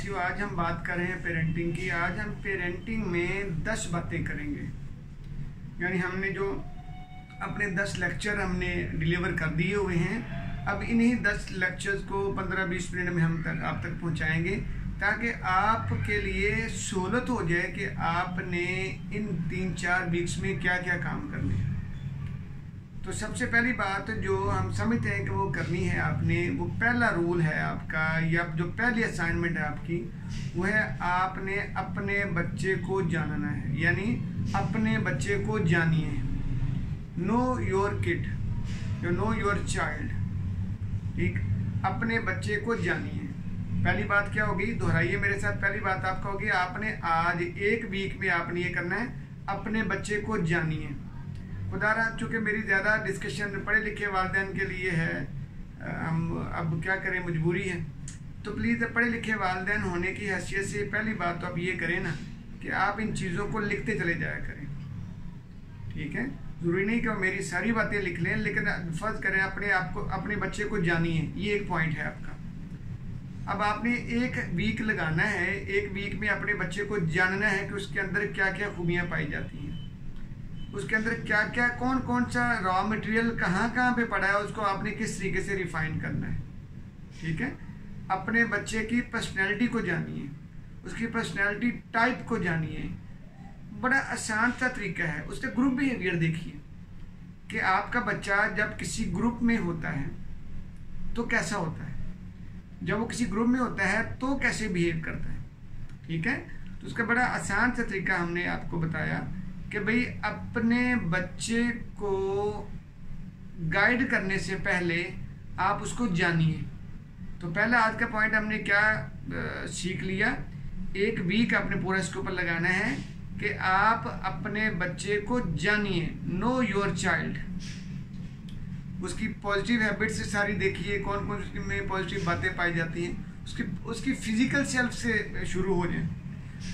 साथियों, आज हम बात कर रहे हैं पेरेंटिंग की। आज हम पेरेंटिंग में 10 बातें करेंगे। यानी हमने जो अपने 10 लेक्चर हमने डिलीवर कर दिए हुए हैं, अब इन्हीं 10 लेक्चर्स को 15-20 मिनट में हम आप तक पहुंचाएंगे, ताकि आपके लिए सहूलत हो जाए कि आपने इन 3-4 वीक्स में क्या क्या काम करने हैं। तो सबसे पहली बात जो हम समझते हैं कि वो करनी है आपने, वो पहला रूल है आपका, या जो पहली असाइनमेंट है आपकी, वो है आपने अपने बच्चे को जानना है। यानी अपने बच्चे को जानिए। Know your kid, you know your child. ठीक, अपने बच्चे को जानिए। पहली बात क्या होगी, दोहराइए मेरे साथ। पहली बात आपका होगी, आपने आज 1 वीक में आपने ये करना है, अपने बच्चे को जानिए। उदाहरण, चूँकि मेरी ज़्यादा डिस्कशन पढ़े लिखे वालिदैन के लिए है, हम अब क्या करें, मजबूरी है। तो प्लीज़ पढ़े लिखे वालिदैन होने की हैसियत से पहली बात तो आप ये करें ना कि आप इन चीज़ों को लिखते चले जाया करें। ठीक है, ज़रूरी नहीं कि मेरी सारी बातें लिख लें, लेकिन फ़र्ज़ करें अपने आप को, अपने बच्चे को जानिए। ये एक पॉइंट है आपका। अब आपने 1 वीक लगाना है, 1 वीक में अपने बच्चे को जानना है कि उसके अंदर क्या क्या खूबियाँ पाई जाती हैं, उसके अंदर क्या क्या, कौन कौन सा रॉ मटेरियल कहाँ कहाँ पे पड़ा है, उसको आपने किस तरीके से रिफाइन करना है। ठीक है, अपने बच्चे की पर्सनैलिटी को जानिए, उसकी पर्सनैलिटी टाइप को जानिए। बड़ा आसान सा तरीका है। उसके ग्रुप बिहेवियर देखिए कि आपका बच्चा जब किसी ग्रुप में होता है तो कैसा होता है, जब वो किसी ग्रुप में होता है तो कैसे बिहेव करता है। ठीक है, तो उसका बड़ा आसान सा तरीका हमने आपको बताया कि भाई अपने बच्चे को गाइड करने से पहले आप उसको जानिए। तो पहला आज का पॉइंट हमने क्या सीख लिया, 1 वीक आपने पूरा इसके ऊपर लगाना है कि आप अपने बच्चे को जानिए। Know your child. उसकी पॉजिटिव हैबिट्स से सारी देखिए, कौन कौन उसकी में पॉजिटिव बातें पाई जाती हैं। उसकी फिजिकल सेल्फ से शुरू हो जाए,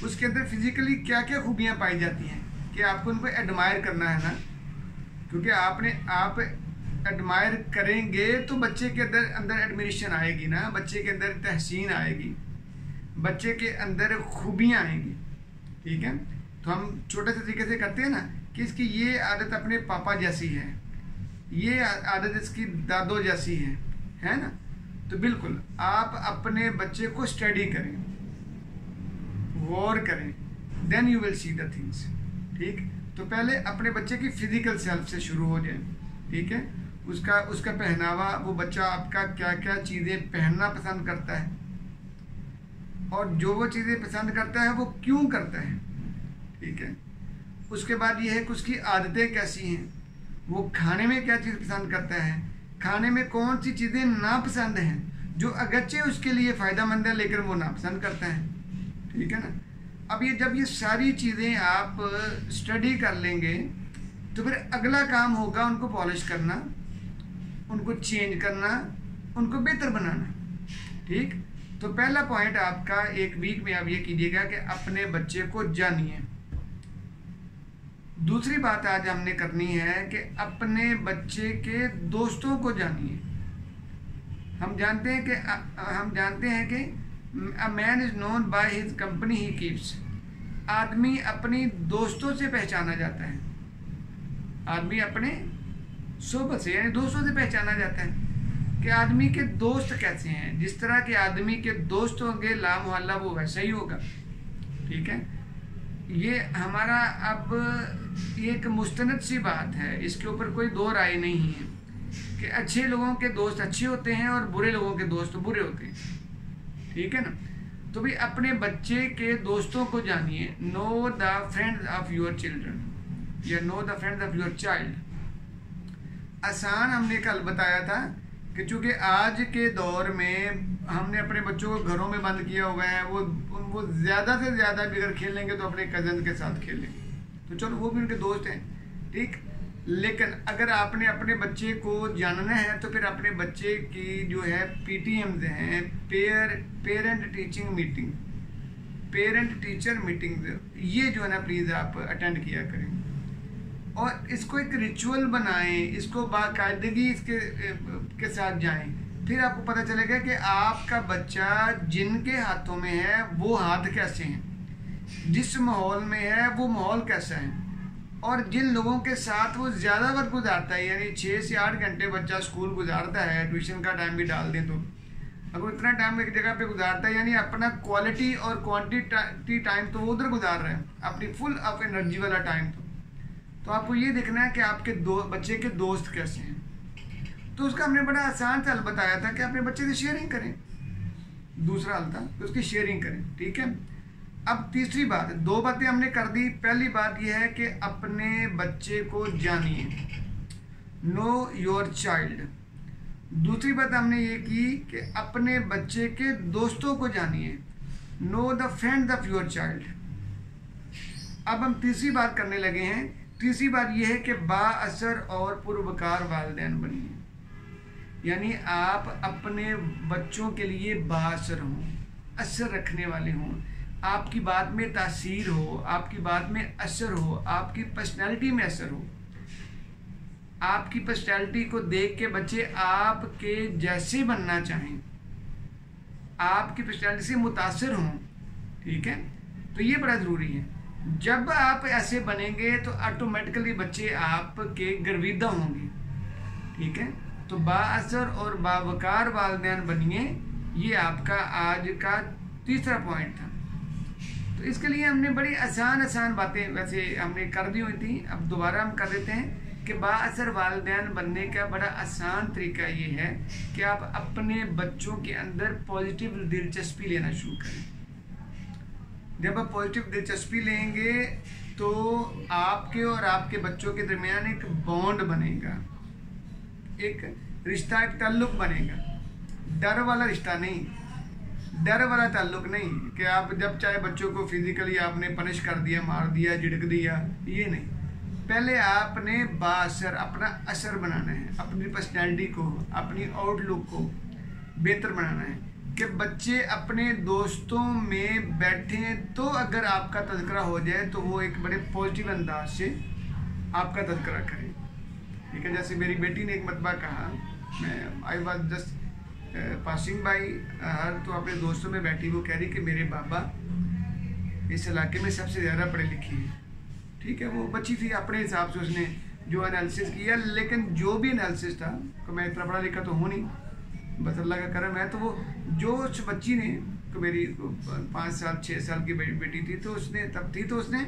उसके अंदर फिजिकली क्या क्या खूबियाँ पाई जाती हैं कि आपको उनको एडमायर करना है ना, क्योंकि आप एडमायर करेंगे तो बच्चे के अंदर एडमिरेशन आएगी ना, बच्चे के अंदर तहसीन आएगी, बच्चे के अंदर खूबियाँ आएंगी। ठीक है, तो हम छोटे से तरीके से करते हैं ना कि इसकी ये आदत अपने पापा जैसी है, ये आदत इसकी दादो जैसी है ना। तो बिल्कुल आप अपने बच्चे को स्टडी करें, गौर करें, then you will see the things. ठीक, तो पहले अपने बच्चे की फिजिकल सेल्फ से शुरू हो जाए। ठीक है, उसका पहनावा, वो बच्चा आपका क्या क्या चीज़ें पहनना पसंद करता है, और जो वो चीज़ें पसंद करता है वो क्यों करता है। ठीक है, उसके बाद ये है कि उसकी आदतें कैसी हैं, वो खाने में क्या चीज़ पसंद करता है, खाने में कौन सी चीज़ें नापसंद हैं जो अगरचे उसके लिए फ़ायदेमंद है लेकिन वो नापसंद करता है। ठीक है ना। अब जब ये सारी चीज़ें आप स्टडी कर लेंगे तो फिर अगला काम होगा उनको पॉलिश करना, उनको चेंज करना, उनको बेहतर बनाना। ठीक, तो पहला पॉइंट आपका 1 वीक में आप ये कीजिएगा कि अपने बच्चे को जानिए। दूसरी बात आज हमने करनी है कि अपने बच्चे के दोस्तों को जानिए। हम जानते हैं कि A man is known by his company he keeps। आदमी अपनी दोस्तों से पहचाना जाता है, आदमी अपने सोबत से यानी दोस्तों से पहचाना जाता है कि आदमी के दोस्त कैसे हैं। जिस तरह के आदमी के दोस्त होंगे ला मोहल्ला वो वैसा ही होगा। ठीक है, ये हमारा अब एक मुस्तनद सी बात है, इसके ऊपर कोई दो राय नहीं है कि अच्छे लोगों के दोस्त अच्छे होते हैं और बुरे लोगों के दोस्त बुरे होते हैं। ठीक है ना। तो भी अपने बच्चे के दोस्तों को जानिए। Know the friends of your children या know the friends of your child. आसान हमने कल बताया था कि चूँकि आज के दौर में हमने अपने बच्चों को घरों में बंद किया हुआ है, वो ज़्यादा से ज़्यादा भी अगर खेलेंगे तो अपने कज़न के साथ खेलेंगे, तो चलो वो भी उनके दोस्त हैं। ठीक, लेकिन अगर आपने अपने बच्चे को जानना है तो फिर अपने बच्चे की जो है PTMs हैं, पेरेंट टीचर मीटिंग, ये जो है ना प्लीज़ आप अटेंड किया करें और इसको एक रिचुअल बनाएं, इसको बाकायदगी इसके साथ जाएं फिर आपको पता चलेगा कि आपका बच्चा जिनके हाथों में है वो हाथ कैसे हैं, जिस माहौल में है वो माहौल कैसा है, और जिन लोगों के साथ वो ज़्यादा वक्त गुजारता है, यानी 6 से 8 घंटे बच्चा स्कूल गुजारता है, ट्यूशन का टाइम भी डाल दें तो अगर इतना टाइम एक जगह पे गुजारता है, यानी अपना क्वालिटी और क्वांटिटी टाइम तो वो उधर गुजार रहे हैं, अपनी फुल ऑफ एनर्जी वाला टाइम। तो आपको ये देखना है कि आपके बच्चे के दोस्त कैसे हैं। तो उसका हमने बड़ा आसान सा हल बताया था कि अपने बच्चे से शेयरिंग करें। दूसरा हल था कि उसकी शेयरिंग करें, ठीक है। अब तीसरी बात, 2 बातें हमने कर दी। पहली बात यह है कि अपने बच्चे को जानिए, नो योर चाइल्ड। दूसरी बात हमने ये की कि अपने बच्चे के दोस्तों को जानिए, know the friend of your child. अब हम तीसरी बात करने लगे हैं। तीसरी बात यह है कि बाअसर और पुरवकार वालिदैन बनिए, यानी आप अपने बच्चों के लिए बाअसर हों, असर रखने वाले हों, आपकी बात में तासीर हो, आपकी बात में असर हो, आपकी पर्सनैलिटी में असर हो, आपकी पर्सनैलिटी को देख के बच्चे आपके जैसे बनना चाहें, आपकी पर्सनैलिटी से मुतासर हों, ठीक है। तो ये बड़ा ज़रूरी है। जब आप ऐसे बनेंगे तो ऑटोमेटिकली बच्चे आपके गर्विदा होंगे, ठीक है। तो बाअसर और बावकार वालिदैन बनिए, ये आपका आज का तीसरा पॉइंट था। तो इसके लिए हमने बड़ी आसान बातें वैसे हमने कर दी हुई थी, अब दोबारा हम कर देते हैं कि बाअसर वालिदैन बनने का बड़ा आसान तरीका ये है कि आप अपने बच्चों के अंदर पॉजिटिव दिलचस्पी लेना शुरू करें। जब आप पॉजिटिव दिलचस्पी लेंगे तो आपके और आपके बच्चों के दरमियान एक बॉन्ड बनेगा, एक रिश्ता, एक ताल्लुक बनेगा। डर वाला रिश्ता नहीं, डर वाला ताल्लुक नहीं कि आप जब चाहे बच्चों को फिजिकली आपने पनिश कर दिया, मार दिया, झिड़क दिया, ये नहीं। पहले आपने बाअसर अपना असर बनाना है, अपनी पर्सनैलिटी को, अपनी आउटलुक को बेहतर बनाना है कि बच्चे अपने दोस्तों में बैठें तो अगर आपका तज़किरा हो जाए तो वो एक बड़े पॉजिटिव अंदाज से आपका तज़किरा करें, ठीक है। जैसे मेरी बेटी ने एक मरतबा कहा, मैं I was just passing by her, तो अपने दोस्तों में बैठी वो कह रही कि मेरे बाबा इस इलाके में सबसे ज़्यादा पढ़े लिखे हैं, ठीक है। वो बच्ची थी, अपने हिसाब से उसने जो एनालिसिस किया, लेकिन जो भी एनालिसिस था, तो मैं इतना पढ़ा लिखा तो हूँ नहीं, बस अल्लाह का करम है। तो वो जो उस बच्ची ने, तो मेरी 5 साल 6 साल की बेटी थी, तो उसने तब थी, तो उसने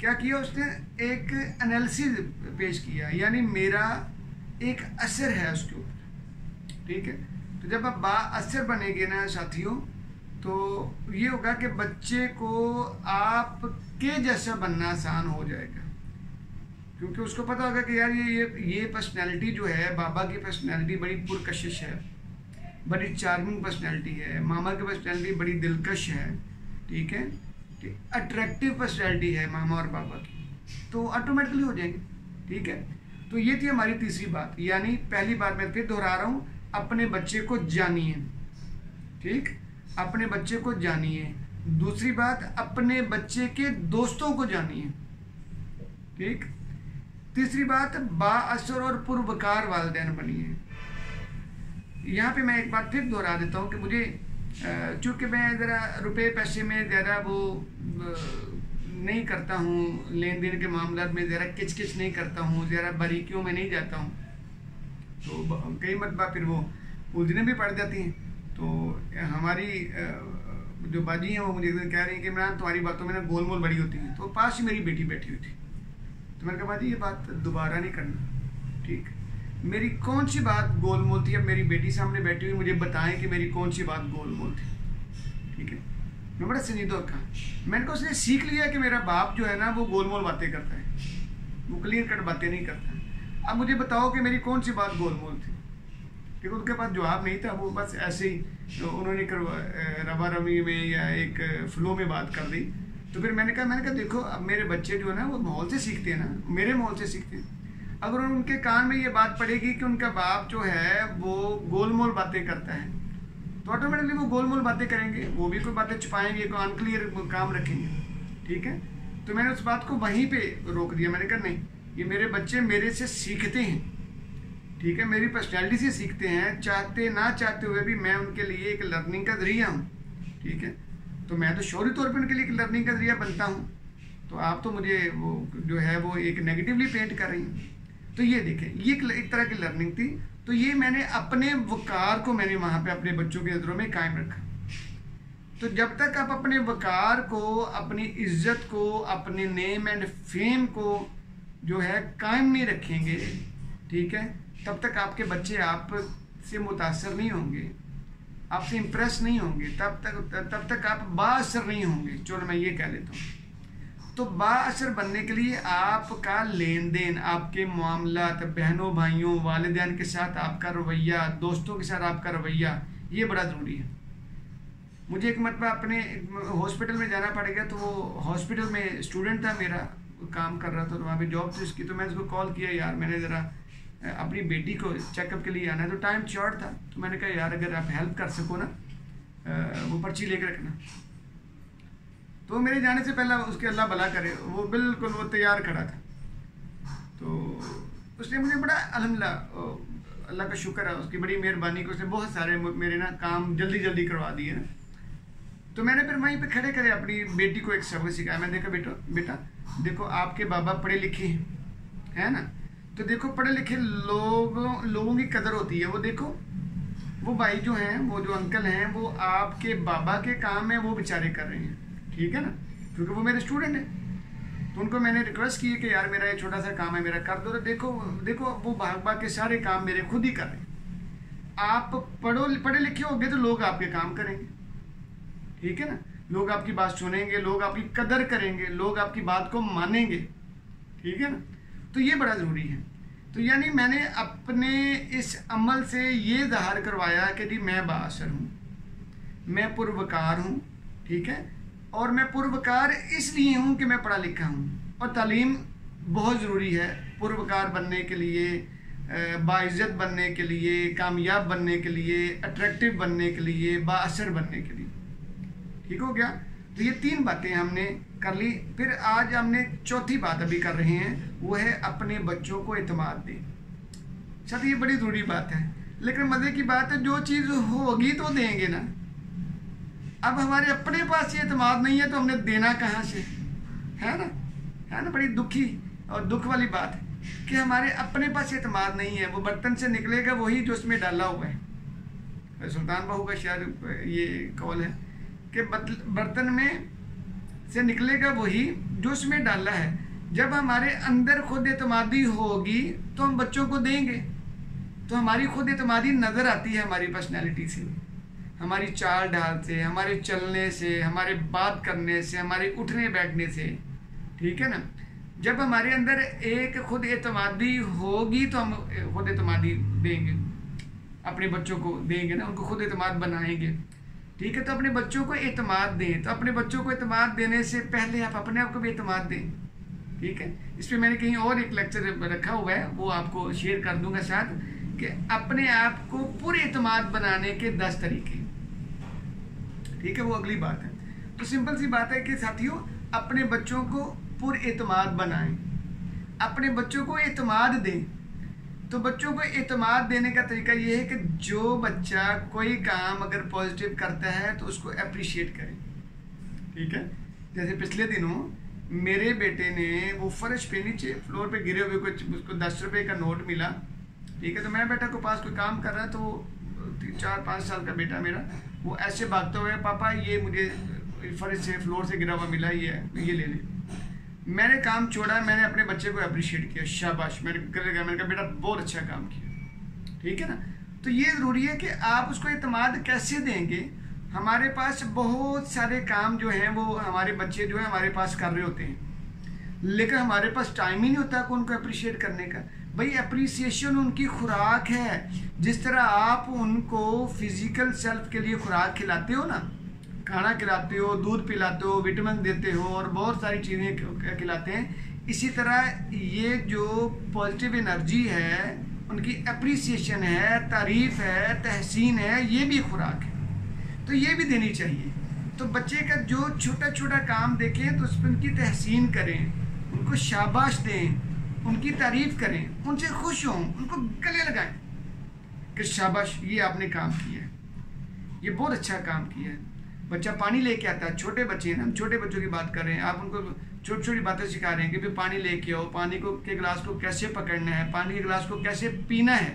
क्या किया, उसने एक एनालिसिस पेश किया, यानी मेरा एक असर है उसके ऊपर, ठीक है। तो जब आप बाअसर बनेंगे ना साथियों, तो ये होगा कि बच्चे को आपके जैसा बनना आसान हो जाएगा, क्योंकि उसको पता होगा कि यार ये पर्सनैलिटी जो है, बाबा की पर्सनैलिटी बड़ी पुरकशिश है, बड़ी चार्मिंग पर्सनैलिटी है, मामा की पर्सनैलिटी बड़ी दिलकश है, ठीक है, कि अट्रैक्टिव पर्सनैलिटी है मामा और बाबा की, तो ऑटोमेटिकली हो जाएंगे, ठीक है। तो ये थी हमारी तीसरी बात, यानी पहली बात मैं फिर दोहरा रहा हूँ, अपने बच्चे को जानिए, ठीक, अपने बच्चे को जानिए। दूसरी बात, अपने बच्चे के दोस्तों को जानिए, ठीक। तीसरी बात, बाअसर और पुरवकार वालिदैन बनिए। यहाँ पे मैं एक बात फिर दोहरा देता हूँ कि मुझे चूँकि मैं ज़रा रुपए पैसे में ज़रा वो नहीं करता हूँ, लेन देन के मामलों में ज़रा किच नहीं करता हूँ, ज़रा बारीकियों में नहीं जाता हूँ, तो कई मरतबा फिर वो उलझने भी पड़ जाती हैं। तो हमारी जो बाजी हैं वो मुझे कह रही हैं कि इमरान तुम्हारी बातों में ना गोलमोल बड़ी होती है। तो पास ही मेरी बेटी बैठी हुई थी, तो मैंने कहा बाजी ये बात दोबारा नहीं करना, ठीक। मेरी कौन सी बात गोलमोल थी? अब मेरी बेटी सामने बैठी हुई, मुझे बताएं कि मेरी कौन सी बात गोलमोल थी, ठीक है। मैं बड़ा संजीदा कहा, मैंने कहा उसने सीख लिया कि मेरा बाप जो है ना वो गोलमोल बातें करता है, वो क्लियर कट बातें नहीं करता। अब मुझे बताओ कि मेरी कौन सी बात गोलमोल थी, ठीक है। उनके पास जवाब नहीं था, वो बस ऐसे ही तो उन्होंने रवा रवी में या एक फ्लो में बात कर दी। तो फिर मैंने कहा देखो अब मेरे बच्चे जो है ना वो माहौल से सीखते हैं ना, मेरे माहौल से सीखते हैं। अगर उनके कान में ये बात पड़ेगी कि उनका बाप जो है वो गोलमोल बातें करता है, तो ऑटोमेटिकली वो गोलमोल बातें करेंगे, वो भी कोई बातें छुपाएंगे, कोई अनक्लियर काम रखेंगे, ठीक है। तो मैंने उस बात को वहीं पे रोक दिया, मैंने कहा नहीं, ये मेरे बच्चे मेरे से सीखते हैं, ठीक है, मेरी पर्सनैलिटी से सीखते हैं, चाहते ना चाहते हुए भी मैं उनके लिए एक लर्निंग का जरिया हूँ। ठीक है, तो मैं तो शौरी तौर पे उनके लिए एक लर्निंग का जरिया बनता हूँ, तो आप तो मुझे वो जो है वो एक नेगेटिवली पेंट कर रही हैं। तो ये देखें, ये एक तरह की लर्निंग थी। तो ये मैंने अपने वकार को मैंने वहाँ पे अपने बच्चों की नज़रों में कायम रखा। तो जब तक आप अपने वकार को, अपनी इज्जत को, अपने नेम एंड फेम को जो है कायम नहीं रखेंगे, ठीक है, तब तक आपके बच्चे आपसे मुतासर नहीं होंगे, आपसे इम्प्रेस नहीं होंगे, तब तक आप बाअसर नहीं होंगे। चलो मैं ये कह लेता हूँ। तो बाअसर बनने के लिए आपका लेन देन, आपके मामलात, बहनों भाइयों, वालिदैन के साथ आपका रवैया, दोस्तों के साथ आपका रवैया, ये बड़ा ज़रूरी है। मुझे एक मरतबा अपने हॉस्पिटल में जाना पड़ गया, तो वो हॉस्पिटल में स्टूडेंट था मेरा, काम कर रहा था, तो वहाँ पे जॉब थी उसकी। तो मैं उसको कॉल किया, यार मैंने ज़रा अपनी बेटी को चेकअप के लिए आना है, तो टाइम शॉर्ट था। तो मैंने कहा यार अगर आप हेल्प कर सको ना, वो पर्ची लेकर रखना। तो मेरे जाने से पहले उसके अल्लाह भला करे, वो बिल्कुल वो तैयार खड़ा था। तो उसने मुझे बड़ा अल्हम्दुलिल्लाह, अल्लाह का शुक्र है, उसकी बड़ी मेहरबानी को, उसने बहुत सारे मेरे ना काम जल्दी जल्दी करवा दिए ना। तो मैंने फिर वहीं पे खड़े खड़े अपनी बेटी को एक सबक सिखाया। मैं देखा बेटा देखो आपके बाबा पढ़े लिखे हैं, है ना, तो देखो पढ़े लिखे लोगों की कदर होती है। वो देखो वो भाई जो हैं, वो जो अंकल हैं, वो आपके बाबा के काम है वो बेचारे कर रहे हैं, ठीक है ना, क्योंकि वो मेरे स्टूडेंट हैं। तो उनको मैंने रिक्वेस्ट की कि यार मेरा ये छोटा सा काम है, मेरा कर दो। तो देखो वो भाग भाग के सारे काम मेरे खुद ही कर रहे हैं। आप पढ़े लिखे होंगे तो लोग आपके काम करेंगे, ठीक है ना, लोग आपकी बात सुनेंगे, लोग आपकी कदर करेंगे, लोग आपकी बात को मानेंगे, ठीक है ना। तो ये बड़ा ज़रूरी है। तो यानी मैंने अपने इस अमल से ये ज़ाहिर करवाया कि जी मैं बाअसर हूँ, मैं पुरवकार हूँ, ठीक है, और मैं पुरवकार इसलिए हूँ कि मैं पढ़ा लिखा हूँ। और तालीम बहुत ज़रूरी है पुरवकार बनने के लिए, बाइज़्ज़त बनने के लिए, कामयाब बनने के लिए, अट्रैक्टिव बनने के लिए, बाअसर बनने के लिए। ठीक हो गया। तो ये 3 बातें हमने कर ली। फिर आज हमने चौथी बात अभी कर रहे हैं, वो है अपने बच्चों को एतमाद दें। शायद ये बड़ी ज़रूरी बात है, लेकिन मज़े की बात है जो चीज़ होगी तो देंगे ना। अब हमारे अपने पास ये एतमाद नहीं है तो हमने देना कहाँ से, है ना। बड़ी दुखी और दुख वाली बात है कि हमारे अपने पास एतमाद नहीं है। वो बर्तन से निकलेगा वही जो उसमें डाला हुआ है। सुल्तान बहू का शायद ये कौल है कि बर्तन में से निकलेगा वही जो उसमें डाला है। जब हमारे अंदर खुद एतमादी होगी तो हम बच्चों को देंगे। तो हमारी खुद एतमादी नज़र आती है हमारी पर्सनैलिटी से, हमारी चाल ढाल से, हमारे चलने से, हमारे बात करने से, हमारे उठने बैठने से, ठीक है ना। जब हमारे अंदर एक खुद एतमादी होगी तो हम खुद एतमादी देंगे, अपने बच्चों को देंगे ना, उनको खुद एतमाद बनाएंगे, ठीक है। तो अपने बच्चों को एतमाद दें। तो अपने बच्चों को एतमाद देने से पहले आप अपने आप को भी एतमाद दें, ठीक है। इस पर मैंने कहीं और एक लेक्चर रखा हुआ है, वो आपको शेयर कर दूंगा शायद, कि अपने आप को पूरे एतमाद बनाने के 10 तरीके, ठीक है, वो अगली बात है। तो सिंपल सी बात है कि साथियों अपने बच्चों को पूरे एतमाद बनाएं, अपने बच्चों को एतमाद दें। तो बच्चों को एतमाद देने का तरीका ये है कि जो बच्चा कोई काम अगर पॉजिटिव करता है तो उसको अप्रिशिएट करें, ठीक है। जैसे पिछले दिनों मेरे बेटे ने वो फर्श पे नीचे फ्लोर पे गिरे हुए कुछ उसको 10 रुपये का नोट मिला, ठीक है। तो मैं बेटा को पास कोई काम कर रहा है, तो 4-5 साल का बेटा मेरा, वो ऐसे भागते हुए, पापा ये मुझे फर्श से फ्लोर से गिरा हुआ मिला, ये ले ले। मैंने काम छोड़ा, मैंने अपने बच्चे को अप्रिशिएट किया, शाबाश, मैंने कहा बेटा बहुत अच्छा काम किया, ठीक है ना। तो ये ज़रूरी है कि आप उसको एतमाद कैसे देंगे। हमारे पास बहुत सारे काम जो हैं वो हमारे बच्चे जो है हमारे पास कर रहे होते हैं, लेकिन हमारे पास टाइम ही नहीं होता कि उनको अप्रिशिएट करने का। भाई अप्रिसिएशन उनकी खुराक है। जिस तरह आप उनको फिज़िकल सेल्फ के लिए खुराक खिलाते हो ना, खाना खिलाते हो, दूध पिलाते हो, विटामिन देते हो और बहुत सारी चीज़ें खिलाते हैं, इसी तरह ये जो पॉजिटिव एनर्जी है, उनकी अप्रिसिएशन है, तारीफ़ है, तहसीन है, ये भी खुराक है, तो ये भी देनी चाहिए। तो बच्चे का जो छोटा छोटा काम देखें तो उस पर उनकी तहसीन करें, उनको शाबाश दें, उनकी तारीफ करें, उनसे खुश हों, उनको गले लगाएं कि शाबाश ये आपने काम किया है, ये बहुत अच्छा काम किया है। बच्चा पानी लेके आता है, छोटे बच्चे हैं, हम छोटे बच्चों की बात कर रहे हैं, आप उनको छोटी छोटी बातें सिखा रहे हैं कि भाई पानी लेके आओ, पानी को के गिलास को कैसे पकड़ना है, पानी के गिलास को कैसे पीना है,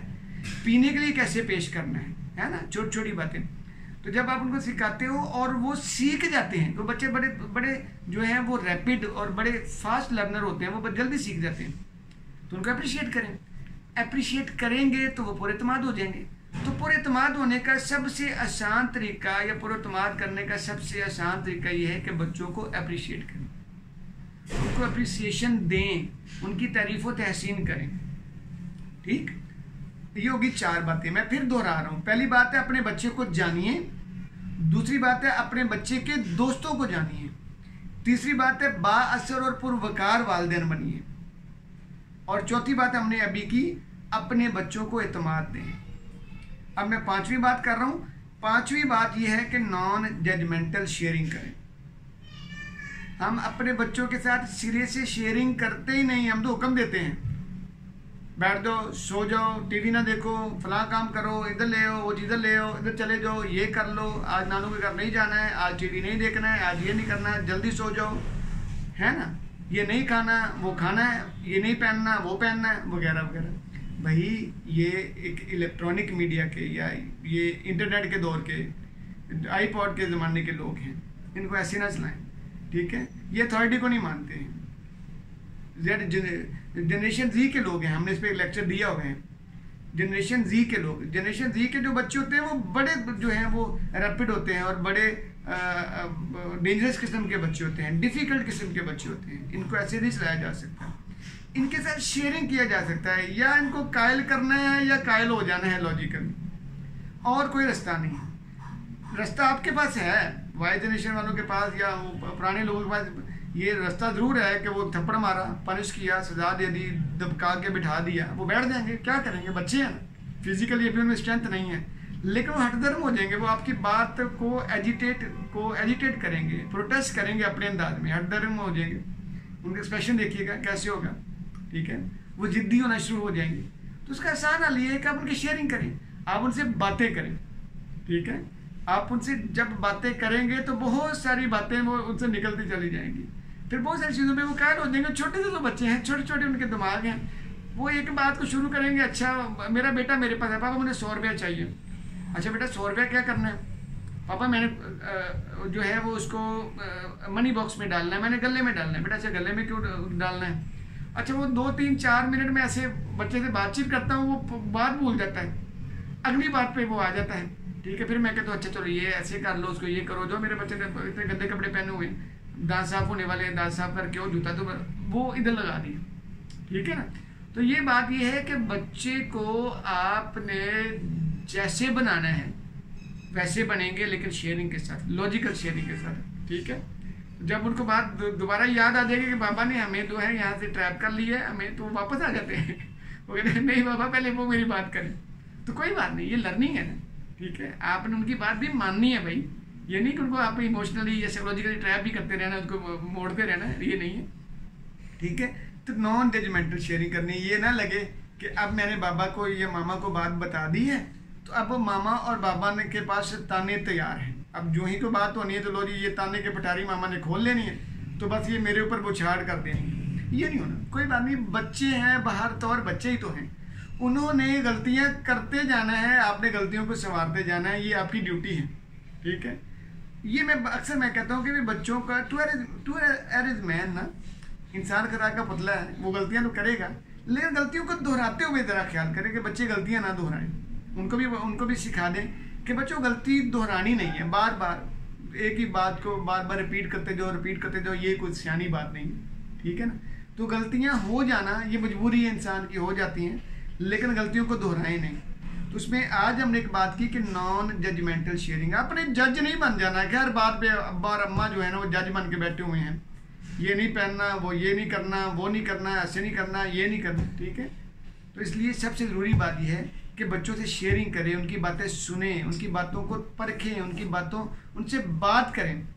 पीने के लिए कैसे पेश करना है ना, छोटी छोटी बातें। तो जब आप उनको सिखाते हो और वो सीख जाते हैं, तो बच्चे बड़े बड़े जो हैं वो रैपिड और बड़े फास्ट लर्नर होते हैं, वो जल्दी सीख जाते हैं। तो उनको अप्रिशिएट करें, अप्रिशिएट करेंगे तो वो पुरएतमाद हो जाएंगे। तो पुरएतमाद होने का सबसे आसान तरीका या पुरएतमाद करने का सबसे आसान तरीका ये है कि बच्चों को अप्रिशिएट करें, उनको अप्रिसिएशन दें, उनकी तारीफ व तहसीन करें। ठीक, ये होगी 4 बातें। मैं फिर दोहरा रहा हूँ। पहली बात है अपने बच्चे को जानिए, दूसरी बात है अपने बच्चे के दोस्तों को जानिए, तीसरी बात है बाअसर और पुरवकार वालिदैन बनिए, और चौथी बात हमने अभी की, अपने बच्चों को एतमाद दें। अब मैं 5वीं बात कर रहा हूँ। 5वीं बात यह है कि नॉन जजमेंटल शेयरिंग करें। हम अपने बच्चों के साथ सिरे से शेयरिंग करते ही नहीं, हम तो हुक्म देते हैं, बैठ जाओ, सो जाओ, टीवी ना देखो, फलां काम करो, इधर ले आओ, वो इधर ले आओ, इधर चले जाओ, ये कर लो, आज नानू के घर नहीं जाना है, आज टीवी नहीं देखना है, आज ये नहीं करना है, जल्दी सो जाओ, है ना, ये नहीं खाना, वो खाना है, ये नहीं पहनना, वो पहनना है, वगैरह वगैरह। भाई ये एक इलेक्ट्रॉनिक मीडिया के या ये इंटरनेट के दौर के, आईपॉड के ज़माने के लोग हैं, इनको ऐसे ना चलाएं। ठीक है, ये अथॉरिटी को नहीं मानते हैं। जनरेशन जी के लोग हैं, हमने इस पर एक लेक्चर दिया हुआ है। जनरेशन जी के लोग, जनरेशन जी के जो बच्चे होते हैं वो बड़े जो हैं वो रैपिड होते हैं और बड़े डेंजरस किस्म के बच्चे होते हैं, डिफ़िकल्ट किस्म के बच्चे होते हैं। इनको ऐसे नहीं चलाया जा सकता, इनके साथ शेयरिंग किया जा सकता है। या इनको कायल करना है या कायल हो जाना है लॉजिकली, और कोई रास्ता नहीं। रास्ता आपके पास है, वाई जनरेशन वालों के पास या पुराने लोगों के पास ये रास्ता ज़रूर है कि वो थप्पड़ मारा, पनिश किया, सजा दे दी, दबका के बिठा दिया, वो बैठ जाएंगे, क्या करेंगे, बच्चे हैं, फिजिकली अभी उनमें स्ट्रेंथ नहीं है, लेकिन वो हटधर्म हो जाएंगे, वो आपकी बात को एजिटेट करेंगे, प्रोटेस्ट करेंगे अपने अंदाज में, हटधर्म हो जाएंगे। उनका एक्सप्रेशन देखिएगा कैसे होगा। ठीक है, वो जिद्दी होना शुरू हो जाएंगे। तो उसका आसान हल ये है कि आप उनकी शेयरिंग करें, आप उनसे बातें करें। ठीक है, आप उनसे जब बातें करेंगे तो बहुत सारी बातें वो उनसे निकलती चली जाएंगी, फिर बहुत सारी चीज़ों में वो कायल हो जाएंगे। छोटे से तो बच्चे हैं, छोटे छोटे उनके दिमाग हैं, वो एक बात को शुरू करेंगे, अच्छा मेरा बेटा मेरे पास है, पापा मुझे 100 रुपया चाहिए। अच्छा बेटा 100 रुपया क्या करना है? पापा मैंने जो है वो उसको मनी बॉक्स में डालना है, मैंने गले में डालना है। बेटा अच्छा गले में क्यों डालना है? अच्छा वो 2-3-4 मिनट में ऐसे बच्चे से बातचीत करता हूँ, वो बात भूल जाता है, अगली बात पे वो आ जाता है। ठीक है, फिर मैं कहता हूँ अच्छा चलो ये ऐसे कर लो, उसको ये करो, जो मेरे बच्चे ने इतने गंदे कपड़े पहने हुए, दांत साफ होने वाले हैं, दांत साफ करके वो जूता तो वो इधर लगा दिया। ठीक है ना, तो ये बात ये है कि बच्चे को आपने जैसे बनाना है वैसे बनेंगे, लेकिन शेयरिंग के साथ, लॉजिकल शेयरिंग के साथ। ठीक है, जब उनको बात दोबारा याद आ जाएगी कि बाबा ने हमें तो है यहाँ से ट्रैप कर लिया है हमें, तो वापस आ जाते हैं, वो कहते हैं नहीं बाबा पहले वो मेरी बात करें। तो कोई बात नहीं, ये लर्निंग है ना। ठीक है, आपने उनकी बात भी माननी है भाई, ये नहीं कि उनको आप इमोशनली या साइकोलॉजिकली ट्रैप भी करते रहना, उसको मोड़ते रहना, ये नहीं है। ठीक है, तो नॉन जजमेंटल शेयरिंग करनी, ये ना लगे कि अब मैंने बाबा को या मामा को बात बता दी है तो अब मामा और बाबा ने के पास ताने तैयार हैं, अब जो ही को बात होनी है तो लो जी ये ताने के पटारी मामा ने खोल लेनी है, तो बस ये मेरे ऊपर बुछाड़ कर देनी है। ये नहीं होना, कोई बात नहीं, बच्चे हैं बाहर तो, और बच्चे ही तो हैं, उन्होंने गलतियां करते जाना है, आपने गलतियों को संवारते जाना है, ये आपकी ड्यूटी है। ठीक है, ये मैं अक्सर मैं कहता हूँ कि भी बच्चों का टू एज मैन ना, इंसान खरा का पुतला है, वो गलतियां तो करेगा, लेकिन गलतियों को दोहराते हुए ज़रा ख्याल करें कि बच्चे गलतियां ना दोहराएं। उनको भी सिखा दें कि बच्चों गलती दोहरानी नहीं है, बार बार एक ही बात को बार बार रिपीट करते जाओ, ये कोई सियानी बात नहीं है। ठीक है ना, तो गलतियां हो जाना ये मजबूरी है इंसान की, हो जाती हैं, लेकिन गलतियों को दोहराएं नहीं। तो उसमें आज हमने एक बात की कि नॉन जजमेंटल शेयरिंग, अपने जज नहीं बन जाना कि हर बात पे अब्बा और अम्मा जो है ना वो जज बन के बैठे हुए हैं, ये नहीं पहनना, वो ये नहीं करना, वो नहीं करना, ऐसे नहीं करना, ये नहीं करना। ठीक है, तो इसलिए सबसे ज़रूरी बात यह है कि बच्चों से शेयरिंग करें, उनकी बातें सुनें, उनकी बातों को परखें, उनसे बात करें,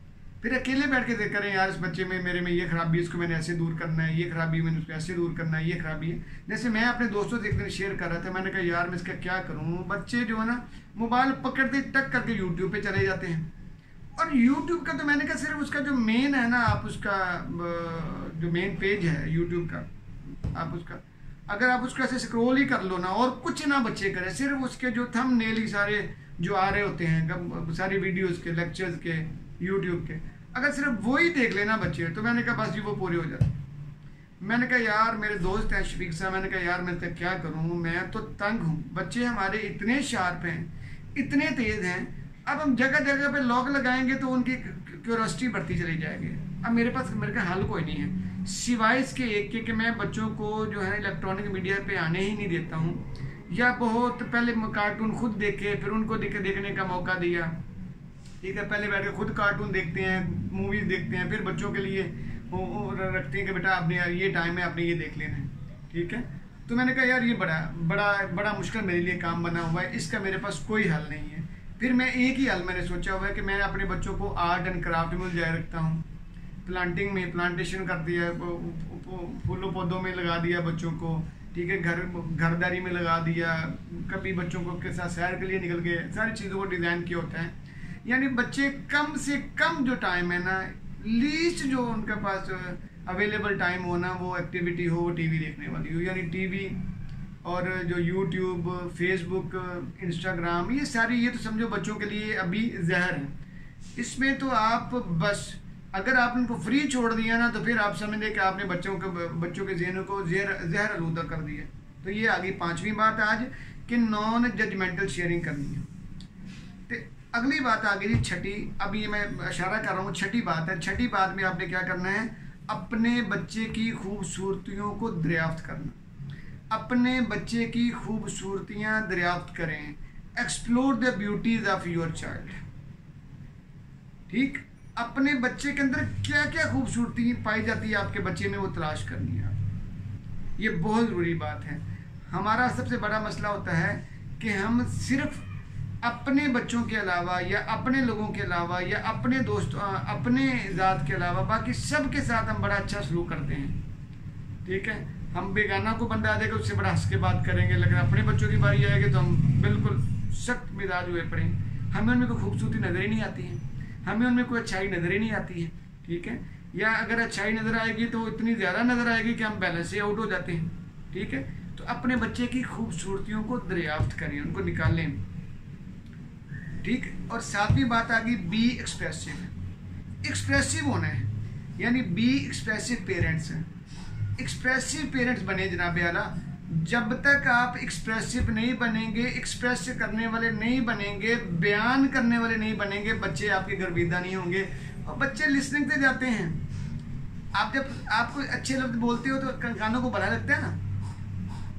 फिर अकेले बैठ के करें यार इस बच्चे में मेरे में ये खराबी, इसको मैंने ऐसे दूर करना है, ये खराबी मैंने उसको ऐसे दूर करना है, ये खराबी है। जैसे मैं अपने दोस्तों से एक दिन शेयर कर रहा था, मैंने कहा यार मैं इसका क्या करूँ। बच्चे जो है ना मोबाइल पकड़ते टक करके यूट्यूब पे चले जाते हैं। और यूट्यूब का तो मैंने कहा सिर्फ उसका जो मेन है ना, आप उसका जो मेन पेज है यूट्यूब का, आप उसका अगर आप उसको ऐसे स्क्रॉल ही कर लो ना और कुछ ना बच्चे करें, सिर्फ उसके जो थंबनेल ही सारे जो आ रहे होते हैं सारी वीडियोस के, लेक्चर्स के, यूट्यूब के, अगर सिर्फ वो ही देख लेना बच्चे, तो मैंने कहा बस जी वो पूरे हो जाते। मैंने कहा यार मेरे दोस्त हैं शफीक साहब, मैंने कहा यार मैं क्या करूँ, मैं तो तंग हूँ। बच्चे हमारे इतने शार्प हैं, इतने तेज़ हैं, अब हम जगह जगह पे लॉक लगाएंगे तो उनकी क्यूरोसिटी बढ़ती चली जाएगी। अब मेरे का हल कोई नहीं है सिवाय इसके एक कि मैं बच्चों को जो है इलेक्ट्रॉनिक मीडिया पे आने ही नहीं देता हूँ, या बहुत पहले कार्टून खुद देखे फिर उनको देखने का मौका दिया। ठीक है, पहले बैठ के खुद कार्टून देखते हैं, मूवीज़ देखते हैं, फिर बच्चों के लिए रखते हैं कि बेटा आपने ये टाइम है, आपने ये देख लेना है। ठीक है, तो मैंने कहा यार ये बड़ा मुश्किल मेरे लिए काम बना हुआ है, इसका मेरे पास कोई हल नहीं है। फिर मैं एक ही हल मैंने सोचा हुआ है कि मैं अपने बच्चों को आर्ट एंड क्राफ्ट में उलझाए रखता हूँ। प्लांटिंग में प्लांटेशन कर दिया, फूलों पौधों में लगा दिया बच्चों को। ठीक है, घरदारी में लगा दिया, कभी बच्चों को के साथ सैर के लिए निकल गए, सारी चीज़ों को डिज़ाइन किया होता है। यानी बच्चे कम से कम जो टाइम है ना, लीस्ट जो उनके पास अवेलेबल टाइम हो ना, वो एक्टिविटी हो, वो टीवी देखने वाली हो। यानी टीवी और जो यूट्यूब, फेसबुक, इंस्टाग्राम, ये सारी, ये तो समझो बच्चों के लिए अभी जहर है। इसमें तो आप बस अगर आप उनको फ्री छोड़ दिया ना, तो फिर आप समझें कि आपने बच्चों के ज़हनों को जहर आलूदा कर दिया। तो ये आ गई 5वीं बात आज कि नॉन जजमेंटल शेयरिंग करनी है। तो अगली बात आ गई 6ठी, अब ये मैं इशारा कर रहा हूँ 6ठी बात है। 6ठी बात में आपने क्या करना है, अपने बच्चे की खूबसूरतियों को दरियाफ्त करना। अपने बच्चे की खूबसूरतियाँ दरियाफ्त करें, explore the beauties of your child. ठीक, अपने बच्चे के अंदर क्या क्या खूबसूरती पाई जाती है आपके बच्चे में, वो तलाश करनी है। ये बहुत ज़रूरी बात है। हमारा सबसे बड़ा मसला होता है कि हम सिर्फ अपने बच्चों के अलावा या अपने लोगों के अलावा या अपने दोस्तों, अपने ज़ात के अलावा बाकी सब के साथ हम बड़ा अच्छा सलूक करते हैं। ठीक है, हम बेगाना को बंदा देगा उससे बड़ा हंस के बात करेंगे, लेकिन अपने बच्चों की बारी आएगी तो हम बिल्कुल सख्त मिजाज हुए पड़े। हमें उनमें कोई खूबसूरती नज़र ही नहीं आती है, हमें उनमें कोई अच्छाई नज़र ही नहीं आती है। ठीक है, या अगर अच्छाई नज़र आएगी तो इतनी ज़्यादा नज़र आएगी कि हम बैलेंस से आउट हो जाते हैं। ठीक है, तो अपने बच्चे की खूबसूरतियों को दरियाफ्त करें, उनको निकालें। ठीक, और 7वीं बात आ गई बी एक्सप्रेसिव। एक्सप्रेसिव होना है, यानी बी एक्सप्रेसिव पेरेंट्स हैं। एक्सप्रेसिव पेरेंट्स बने जनाब आला। जब तक आप एक्सप्रेसिव नहीं बनेंगे, एक्सप्रेस करने वाले नहीं बनेंगे, बयान करने वाले नहीं बनेंगे, बच्चे आपके गर्विदा नहीं होंगे। और बच्चे लिसनिंग से जाते हैं। आप जब आपको अच्छे लफ्ज बोलते हो तो कानों को भला लगता है ना,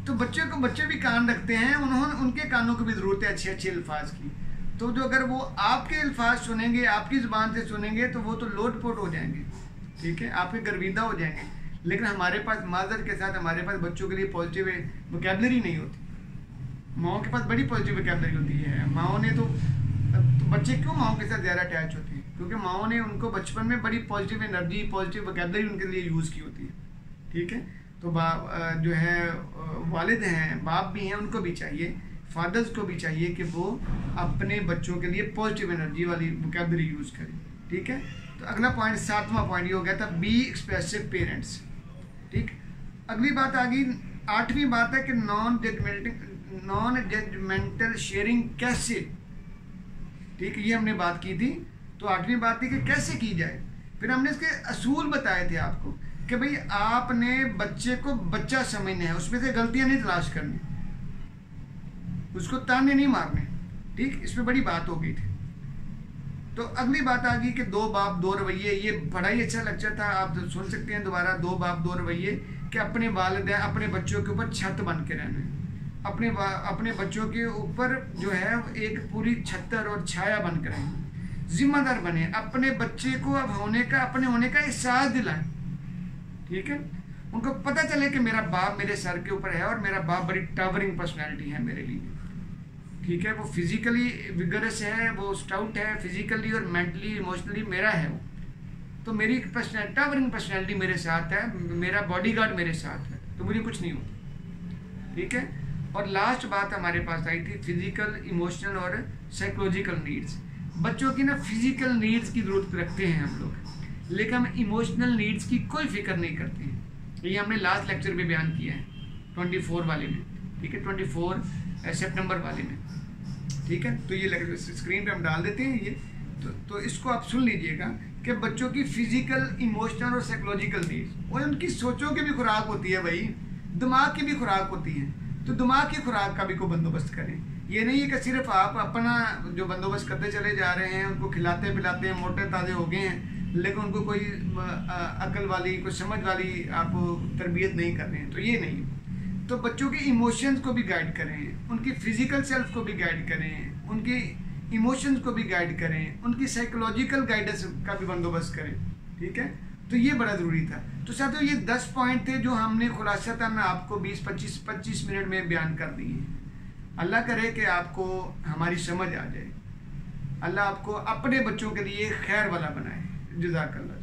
तो बच्चे भी कान रखते हैं, उनके कानों को भी ज़रूरत है अच्छे अच्छे अल्फाज की। तो जो अगर वो आपके अल्फाज सुनेंगे, आपकी ज़ुबान से सुनेंगे, तो वो तो लोट पोट हो जाएंगे। ठीक है, आपके गर्विदा हो जाएंगे। लेकिन हमारे पास माजर के साथ हमारे पास बच्चों के लिए पॉजिटिव वोकैबलरी नहीं होती। माओ के पास बड़ी पॉजिटिव वोकैबलरी होती है। माओ ने तो बच्चे क्यों माओ के साथ ज़्यादा अटैच होते हैं, क्योंकि माओ ने उनको बचपन में बड़ी पॉजिटिव एनर्जी, पॉजिटिव वोकैबलरी उनके लिए यूज़ की होती है। ठीक है, तो जो है वालिद हैं, बाप भी हैं, उनको भी चाहिए, फादर्स को भी चाहिए कि वो अपने बच्चों के लिए पॉजिटिव एनर्जी वाली वोकैबलरी यूज़ करें। ठीक है, तो अगला पॉइंट 7वां पॉइंट ये हो गया था बी एक्सप्रेसिव पेरेंट्स। ठीक, अगली बात आ गई 8वीं बात है कि नॉन जजमेंटल शेयरिंग कैसे। ठीक, ये हमने बात की थी। तो 8वीं बात थी कि कैसे की जाए। फिर हमने इसके असूल बताए थे आपको कि भाई आपने बच्चे को बच्चा समझना है, उसमें से गलतियां नहीं तलाश करनी, उसको ताने नहीं मारने। ठीक, इसमें बड़ी बात हो गई थी। तो अगली बात आ गई कि 2 बाप 2 रवैये। ये बड़ा ही अच्छा लेक्चर था, आप सुन सकते हैं दोबारा। 2 बाप 2 रवैये कि अपने वालिदैन अपने बच्चों के ऊपर छत बन के रहना है, अपने बच्चों के ऊपर जो है एक पूरी छत्तर और छाया बन के रहना, जिम्मेदार बने, अपने बच्चे को अब अपने होने का एहसास दिलाएं। ठीक है, उनको पता चले कि मेरा बाप मेरे सर के ऊपर है और मेरा बाप बड़ी टावरिंग पर्सनैलिटी है मेरे लिए। ठीक है, वो फिजिकली विगरस है, वो स्टाउट है फिजिकली और मेंटली इमोशनली मेरा है वो। तो मेरी टावरिंग पर्सनैलिटी मेरे साथ है, मेरा बॉडीगार्ड मेरे साथ है, तो मुझे कुछ नहीं होता। ठीक है। और लास्ट बात हमारे पास आई थी फिजिकल, इमोशनल और साइकोलॉजिकल नीड्स। बच्चों की ना फिजिकल नीड्स की ज़रूरत रखते हैं हम लोग, लेकिन हम इमोशनल नीड्स की कोई फिक्र नहीं करते हैं। ये हमने लास्ट लेक्चर में बयान किया है 24 वाले में। ठीक है, 24 सितंबर वाले में। ठीक है, तो ये स्क्रीन पे हम डाल देते हैं ये, तो इसको आप सुन लीजिएगा कि बच्चों की फिजिकल, इमोशनल और साइकोलॉजिकल नीड्स, और उनकी सोचों की भी खुराक होती है भाई, दिमाग की भी खुराक होती है, तो दिमाग की खुराक का भी को बंदोबस्त करें। ये नहीं है कि सिर्फ आप अपना जो बंदोबस्त करते चले जा रहे हैं, उनको खिलाते पिलाते हैं, मोटे ताज़े हो गए हैं, लेकिन उनको कोई अकल वाली, कोई समझ वाली आप तरबियत नहीं कर रहे हैं, तो ये नहीं। तो बच्चों के इमोशंस को भी गाइड करें, उनकी फिजिकल सेल्फ को भी गाइड करें, उनकी इमोशंस को भी गाइड करें, उनकी साइकोलॉजिकल गाइडेंस का भी बंदोबस्त करें। ठीक है, तो ये बड़ा ज़रूरी था। तो साथियों ये 10 पॉइंट थे जो हमने खुलासातन आपको 20-25 मिनट में बयान कर दिए हैं। अल्लाह करे कि आपको हमारी समझ आ जाए, अल्लाह आपको अपने बच्चों के लिए खैर वाला बनाए। जज़ाकल्लाह।